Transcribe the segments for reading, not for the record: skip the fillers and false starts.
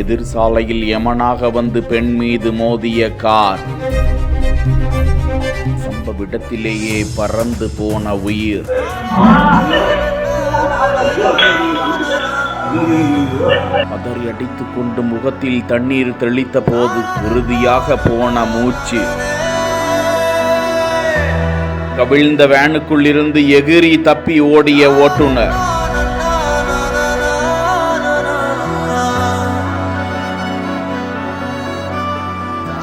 எதிர் சாலையில் யமனாக வந்து பெண் மீது மோதிய கார். சம்பவ இடத்திலேயே பறந்து போன உயிர். பதறி அடித்துக் கொண்டு முகத்தில் தண்ணீர் தெளித்த போது உறுதியாக போன மூச்சு. கவிழ்ந்த வேனுக்குள் இருந்து எகிரி தப்பி ஓடிய ஓட்டுநர்.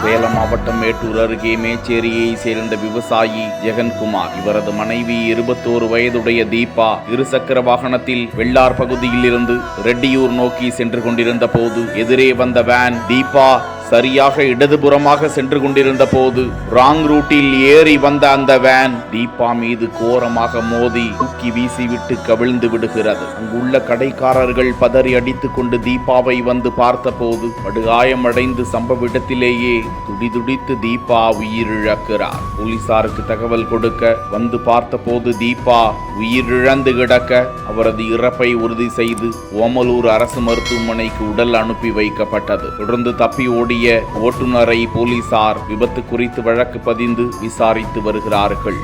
சேலம் மாவட்டம் மேட்டூர் அருகே மேச்சேரியை சேர்ந்த விவசாயி ஜெகன்குமார், இவரது மனைவி 21 வயதுடைய தீபா இருசக்கர வாகனத்தில் வெள்ளார் பகுதியில் இருந்து ரெட்டியூர் நோக்கி சென்று கொண்டிருந்த போது எதிரே வந்த வேன் தீபா சரியாக இடதுபுறமாக சென்று கொண்டிருந்த போது ராங் ரூட்டில் ஏறி வந்த அந்த வேன் தீபா மீது கோரமாக மோதி தூக்கி வீசிவிட்டு கவிழ்ந்து விடுகிறது. அங்குள்ள கடைக்காரர்கள் பதறி அடித்துக் கொண்டு தீபாவை வந்து பார்த்த போது படுகாயமடைந்து சம்பவ இடத்திலேயே துடிதுடித்து தீபா உயிரிழக்கிறார். போலீசாருக்கு தகவல் கொடுக்க வந்து பார்த்த போது தீபா உயிரிழந்து கிடக்க அவரது இறப்பை உறுதி செய்து ஓமலூர் அரசு மருத்துவமனைக்கு உடல் அனுப்பி வைக்கப்பட்டது. தொடர்ந்து தப்பி ஓடிய ஓட்டுநரை போலீசார் விபத்து குறித்து வழக்கு பதிந்து விசாரித்து வருகிறார்கள்.